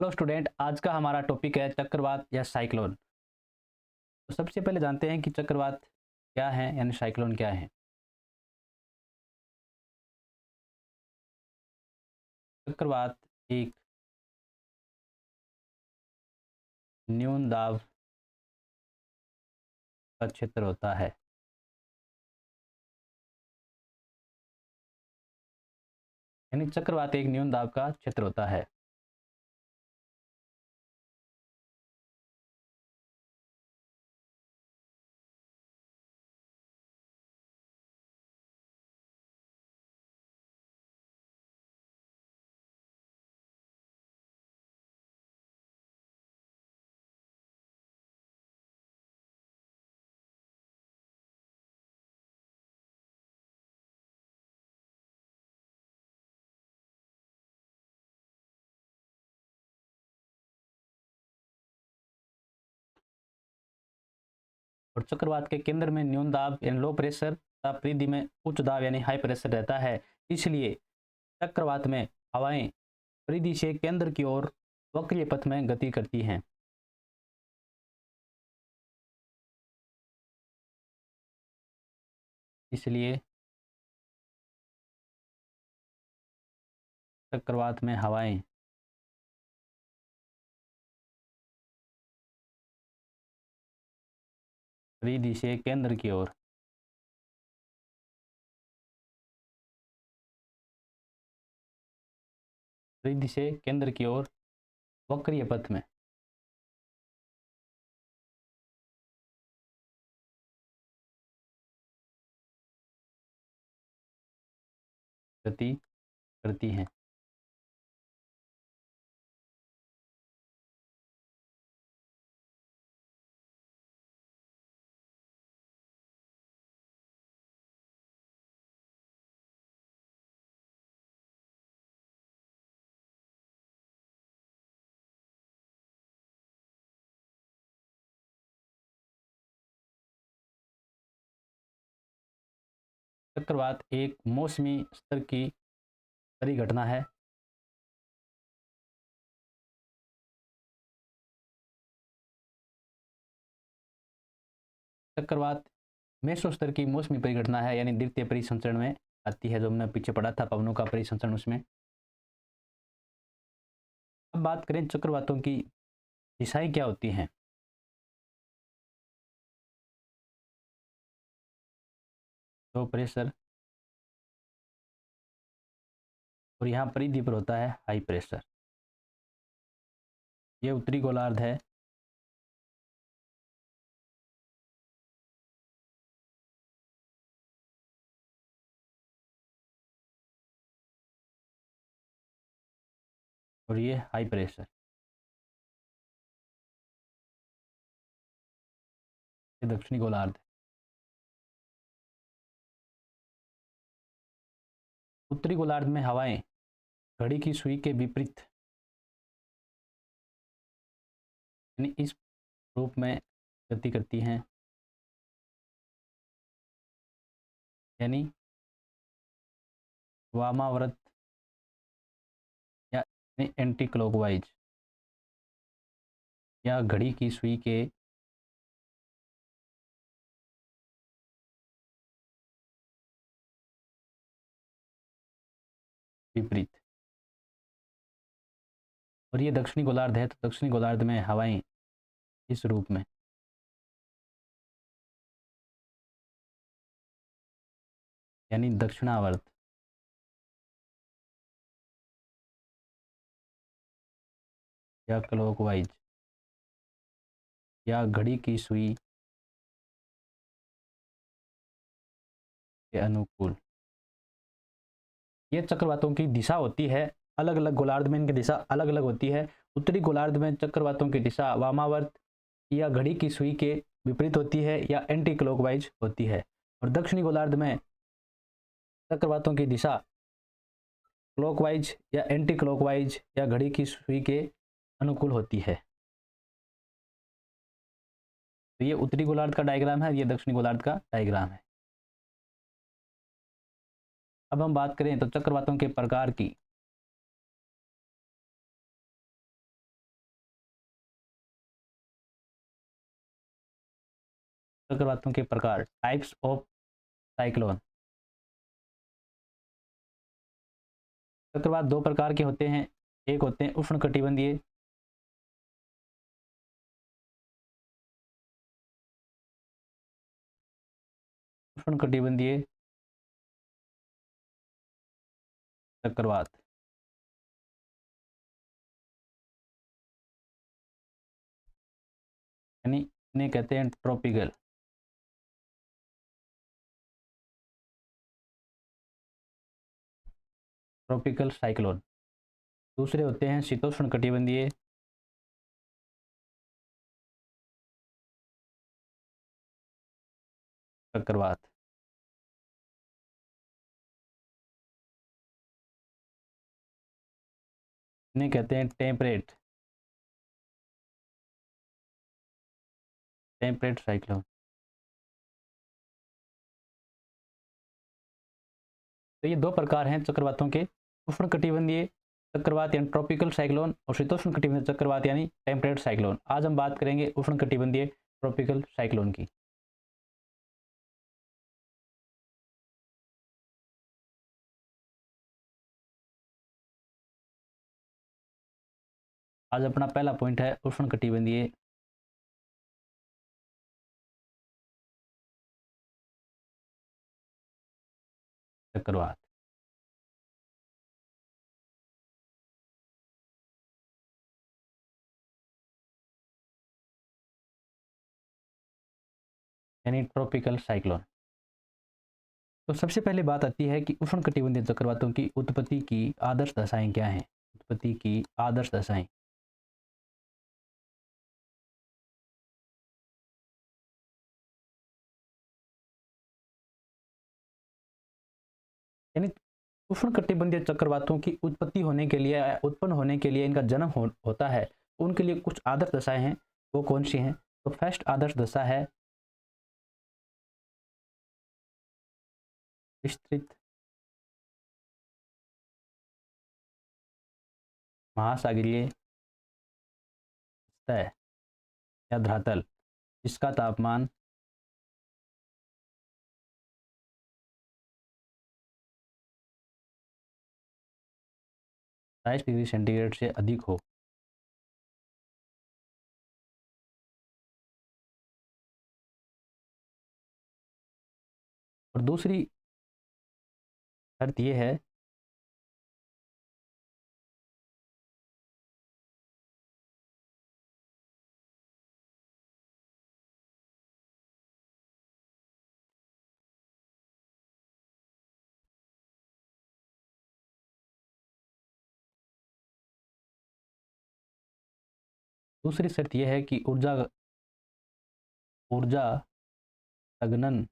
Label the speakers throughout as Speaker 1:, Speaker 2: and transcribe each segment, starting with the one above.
Speaker 1: Hello student, आज का हमारा टॉपिक है चक्रवात या साइक्लोन। तो सबसे पहले जानते हैं कि चक्रवात क्या है यानी साइक्लोन क्या है। चक्रवात एक न्यून दाब का क्षेत्र होता है। यानी चक्रवात एक न्यून दाब का क्षेत्र होता है। और चक्रवात के केंद्र में न्यून दाब यानी लो प्रेशर तथा परिधि में उच्च दाब यानी हाई प्रेशर रहता है। इसलिए चक्रवात में हवाएं परिधि से केंद्र की ओर वक्रीय पथ में गति करती हैं। इसलिए चक्रवात में हवाएं परिधि से केंद्र की ओर परिधि से केंद्र की ओर वक्रीय पथ में गति करती हैं। चक्रवात एक मौसमी स्तर की परिघटना है। चक्रवात मेसो स्तर की मौसमी परिघटना है, यानी द्वितीय परिसंचरण में आती है, जो हमने पीछे पढ़ा था पवनों का परिसंचरण उसमें। अब बात करें चक्रवातों की दिशाएं क्या होती हैं। लो प्रेशर और यहाँ परिधि पर होता है हाई प्रेशर। ये उत्तरी गोलार्ध है। और ये हाई प्रेशर, ये दक्षिणी गोलार्ध। उत्तरी गोलार्ध में हवाएं घड़ी की सुई के विपरीत यानी इस रूप में गति करती हैं, यानी वामावर्त या एंटी क्लॉकवाइज या घड़ी की सुई के विपरीत। और ये दक्षिणी गोलार्ध है, तो दक्षिणी गोलार्ध में हवाएं इस रूप में यानी दक्षिणावर्त या क्लॉकवाइज या घड़ी की सुई के अनुकूल। ये चक्रवातों की दिशा होती है। अलग अलग गोलार्ध में इनकी दिशा अलग अलग होती है। उत्तरी गोलार्ध में चक्रवातों की दिशा वामावर्त या घड़ी की सुई के विपरीत होती है या एंटी क्लॉकवाइज होती है। और दक्षिणी गोलार्ध में चक्रवातों की दिशा क्लॉकवाइज या एंटी क्लॉकवाइज या घड़ी की सुई के अनुकूल होती है। तो ये उत्तरी गोलार्ध का डायग्राम है, ये दक्षिणी गोलार्ध का डायग्राम है। अब हम बात करें तो चक्रवातों के प्रकार की। चक्रवातों के प्रकार, टाइप्स ऑफ साइक्लोन। चक्रवात दो प्रकार के होते हैं, एक होते हैं उष्णकटिबंधीय, उष्णकटिबंधीय चक्रवात, यानी इन्हें कहते हैं ट्रॉपिकल। Tropical cyclone. दूसरे होते हैं शीतोष्णकटिबंधीय, चक्रवात। इन्हें कहते हैं टेम्परेट साइक्लोन। तो ये दो प्रकार हैं चक्रवातों के, उष्णकटिबंधीय चक्रवात यानी ट्रॉपिकल साइक्लोन और शीतोष्णकटिबंधीय चक्रवात यानी टेम्परेट साइक्लोन। आज हम बात करेंगे उष्णकटिबंधीय ट्रॉपिकल साइक्लोन की। आज अपना पहला पॉइंट है उष्णकटिबंधीय चक्रवात। यानी ट्रॉपिकल साइक्लोन। तो सबसे पहले बात आती है कि उष्णकटिबंधीय चक्रवातों की उत्पत्ति की आदर्श दशाएं क्या हैं। उत्पत्ति की आदर्श दशाएं, यानी उष्णकटिबंधीय चक्रवातों की उत्पत्ति होने के लिए, उत्पन्न होने के लिए, इनका जन्म होता है, उनके लिए कुछ आदर्श दशाएं हैं। वो कौन सी हैं? तो फर्स्ट आदर्श दशा है विस्तृत महासागरीय सतह या धरातल, जिसका तापमान 22 डिग्री सेंटीग्रेड से अधिक हो। और दूसरी शर्त यह है दूसरी शर्त यह है कि ऊर्जा ऊर्जा संघनन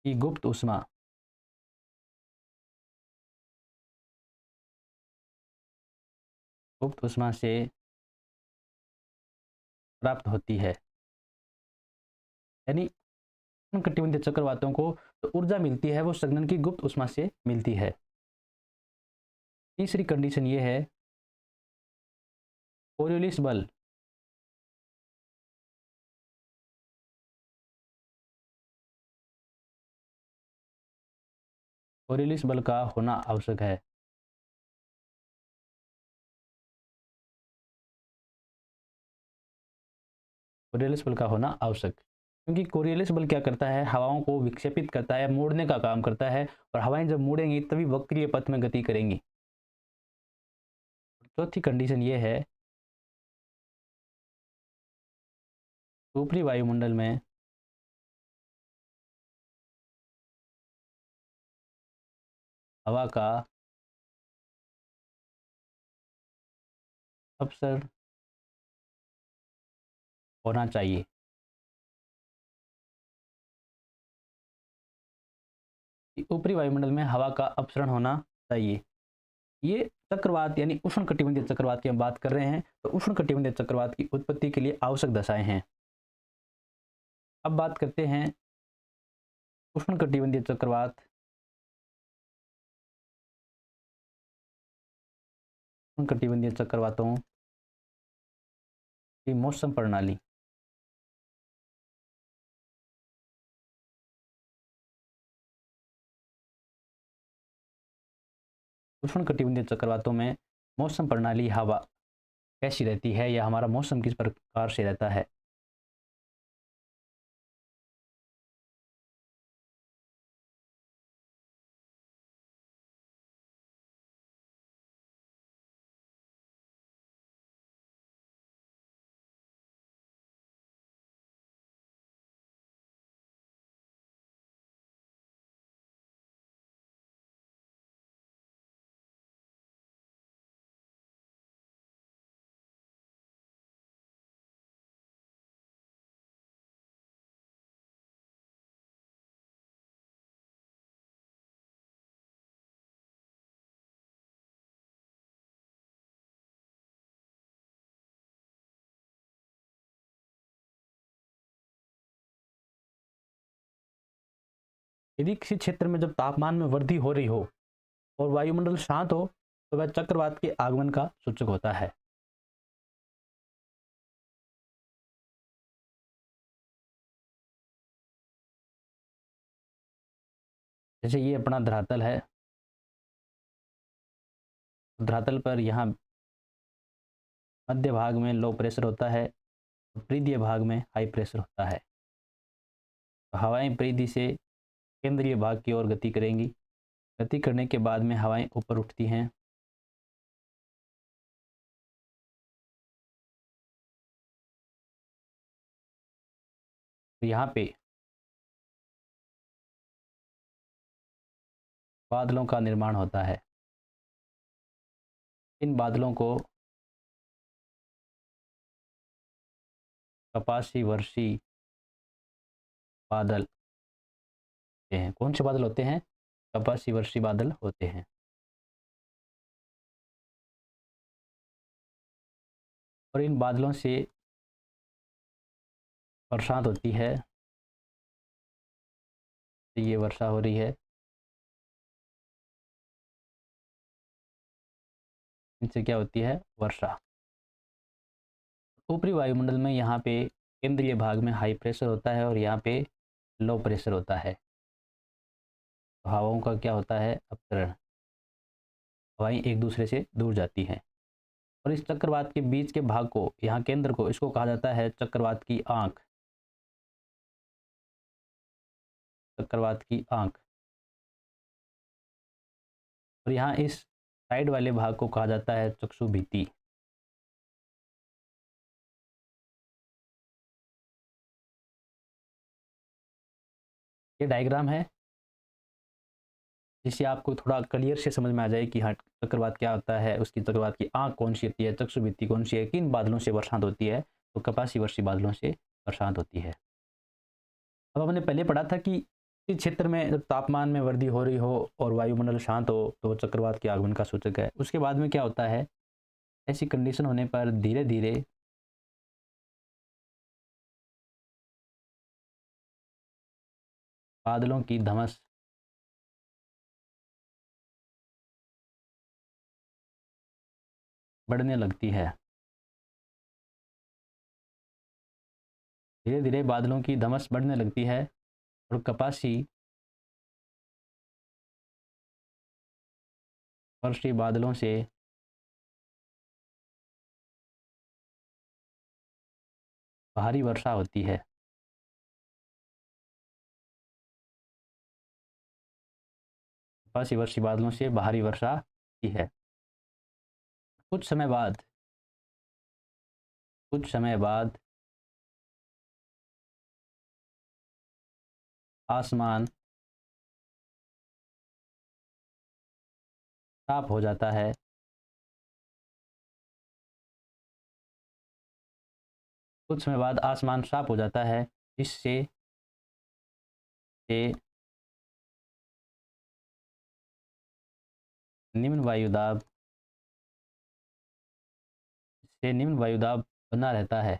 Speaker 1: की गुप्त ऊष्मा से प्राप्त होती है। यानी उष्णकटिबंधीय चक्रवातों को तो ऊर्जा मिलती है, वो संघनन की गुप्त ऊष्मा से मिलती है। तीसरी कंडीशन ये है कोरियोलिस बल। कोरियोलिस बल का होना आवश्यक है। कोरियोलिस बल का होना आवश्यक, क्योंकि कोरियोलिस बल क्या करता है? हवाओं को विक्षेपित करता है, मोड़ने का काम करता है, और हवाएं जब मुड़ेंगी तभी वक्रीय पथ में गति करेंगी। चौथी कंडीशन ये है ऊपरी वायुमंडल में हवा का अपसरण होना चाहिए। ऊपरी वायुमंडल में हवा का अपसरण होना चाहिए। ये चक्रवात यानी उष्णकटिबंधीय चक्रवात की हम बात कर रहे हैं, तो उष्णकटिबंधीय चक्रवात की उत्पत्ति के लिए आवश्यक दशाएं हैं। अब बात करते हैं उष्णकटिबंधीय चक्रवात, उष्णकटिबंधीय चक्रवातों की मौसम प्रणाली। उष्णकटिबंधीय चक्रवातों में मौसम प्रणाली हवा कैसी रहती है या हमारा मौसम किस प्रकार से रहता है? यदि किसी क्षेत्र में जब तापमान में वृद्धि हो रही हो और वायुमंडल शांत हो तो वह चक्रवात के आगमन का सूचक होता है। जैसे ये अपना धरातल है, धरातल पर यहाँ मध्य भाग में लो प्रेशर होता है, परिधीय भाग में हाई प्रेशर होता है। तो हवाएं परिधि से केंद्रीय भाग की ओर गति करेंगी। गति करने के बाद में हवाएं ऊपर उठती हैं। तो यहाँ पे बादलों का निर्माण होता है। इन बादलों को कपासी वर्षी बादल होते हैं। कौन से बादल होते हैं? कपासी वर्षी बादल होते हैं। और इन बादलों से बरसात होती है। तो ये वर्षा हो रही है। इनसे क्या होती है? वर्षा। ऊपरी वायुमंडल में यहाँ पे केंद्रीय भाग में हाई प्रेशर होता है और यहाँ पे लो प्रेशर होता है। तो हवाओं का क्या होता है? अपसरण। हवाएं एक दूसरे से दूर जाती हैं। और इस चक्रवात के बीच के भाग को, यहाँ केंद्र को, इसको कहा जाता है चक्रवात की आंख। चक्रवात की आंख। और यहाँ इस साइड वाले भाग को कहा जाता है चक्षुभित्ति। ये डायग्राम है जिससे आपको थोड़ा क्लियर से समझ में आ जाए कि हाँ चक्रवात क्या होता है, उसकी चक्रवात की आंख कौन सी होती है, चक्षुभित्ति कौन सी है, किन बादलों से बरसात होती है। तो कपासी वर्षी बादलों से बरसात होती है। अब हमने पहले पढ़ा था कि इस क्षेत्र में जब तापमान में वृद्धि हो रही हो और वायुमंडल शांत हो तो चक्रवात के आगमन का सूचक है। उसके बाद में क्या होता है? ऐसी कंडीशन होने पर धीरे धीरे बादलों की धमस बढ़ने लगती है। धीरे धीरे बादलों की धमस बढ़ने लगती है और कपासी वर्षी बादलों से भारी वर्षा होती है। कपासी वर्षी बादलों से भारी वर्षा होती है। कुछ समय बाद कुछ समय बाद आसमान साफ हो जाता है। कुछ समय बाद आसमान साफ हो जाता है जिससे से निम्न वायुदाब निम्न वायुदाब बना रहता है।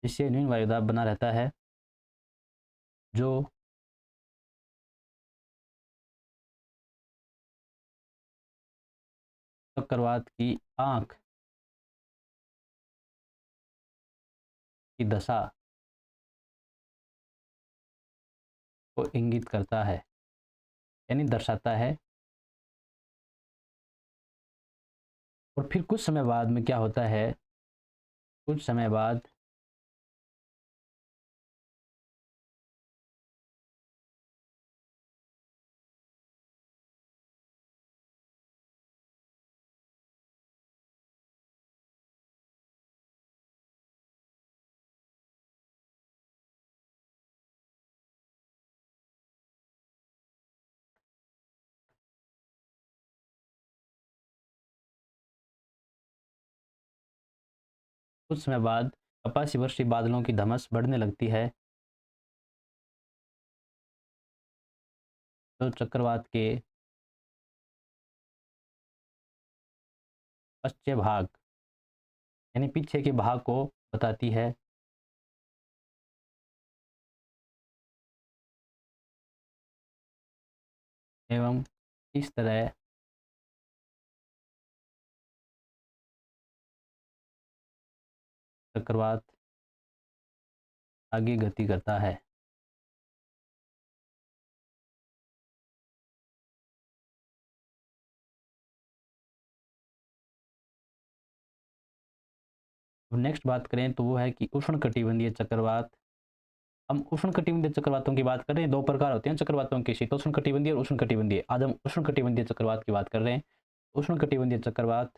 Speaker 1: जिससे निम्न वायुदाब बना रहता है जो चक्रवात की आंख की दशा को इंगित करता है, यानी दर्शाता है। और फिर कुछ समय बाद में क्या होता है, कुछ समय बाद कपासी वर्षी बादलों की धमस बढ़ने लगती है, जो चक्रवात के पश्चिम भाग यानी पीछे के भाग को बताती है। एवं इस तरह चक्रवात आगे गति करता है। नेक्स्ट बात करें तो वो है कि उष्णकटिबंधीय चक्रवात। हम उष्णकटिबंधीय चक्रवातों की बात कर रहे हैं, दो प्रकार होते हैं चक्रवातों के, शीतोष्णकटिबंधीय और उष्णकटिबंधीय। आज हम उष्णकटिबंधीय चक्रवात की बात कर रहे हैं। उष्णकटिबंधीय चक्रवात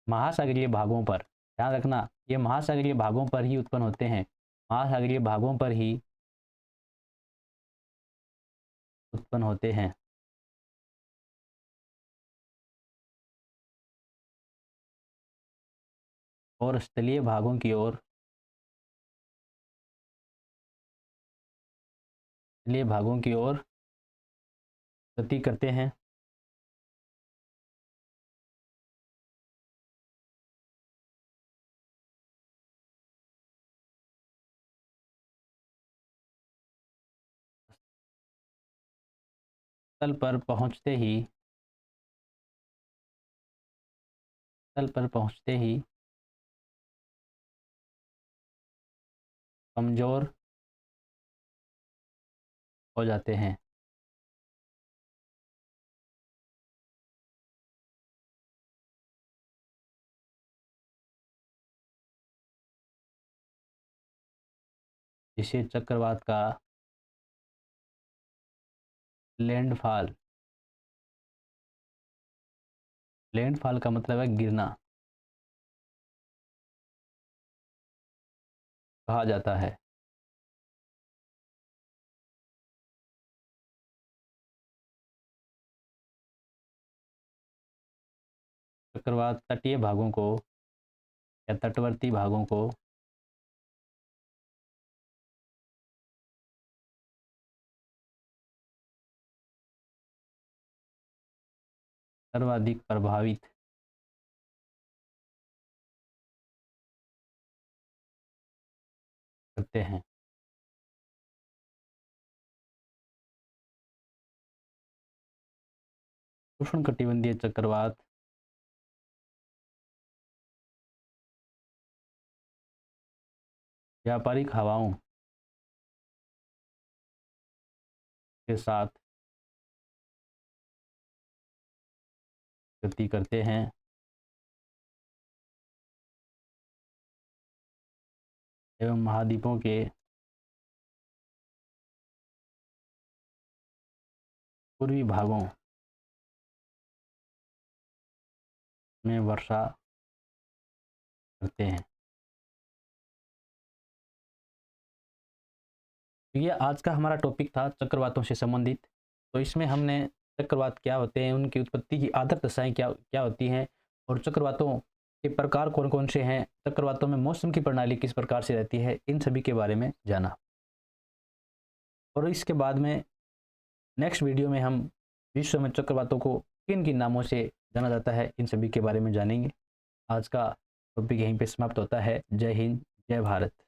Speaker 1: महासागरीय भागों पर, ध्यान रखना ये महासागरीय भागों पर ही उत्पन्न होते हैं, महासागरीय भागों पर ही उत्पन्न होते हैं। और स्थलीय भागों की ओर, स्थलीय भागों की ओर गति करते हैं। तल पर पहुंचते ही कमजोर हो जाते हैं। जिसे चक्रवात का लैंडफॉल, लैंडफॉल का मतलब है गिरना, कहा जाता है। चक्रवात तटीय भागों को या तटवर्ती भागों को सर्वाधिक प्रभावित करते हैं। उष्णकटिबंधीय चक्रवात व्यापारिक हवाओं के साथ गति करते हैं। एवं महाद्वीपों के पूर्वी भागों में वर्षा करते हैं। ये आज का हमारा टॉपिक था चक्रवातों से संबंधित। तो इसमें हमने चक्रवात क्या होते हैं, उनकी उत्पत्ति की आदर्श दशाएं क्या क्या होती हैं, और चक्रवातों के प्रकार कौन कौन से हैं, चक्रवातों में मौसम की प्रणाली किस प्रकार से रहती है, इन सभी के बारे में जाना। और इसके बाद में नेक्स्ट वीडियो में हम विश्व में चक्रवातों को किन किन नामों से जाना जाता है, इन सभी के बारे में जानेंगे। आज का टॉपिक यहीं पे समाप्त होता है। जय हिंद, जय भारत।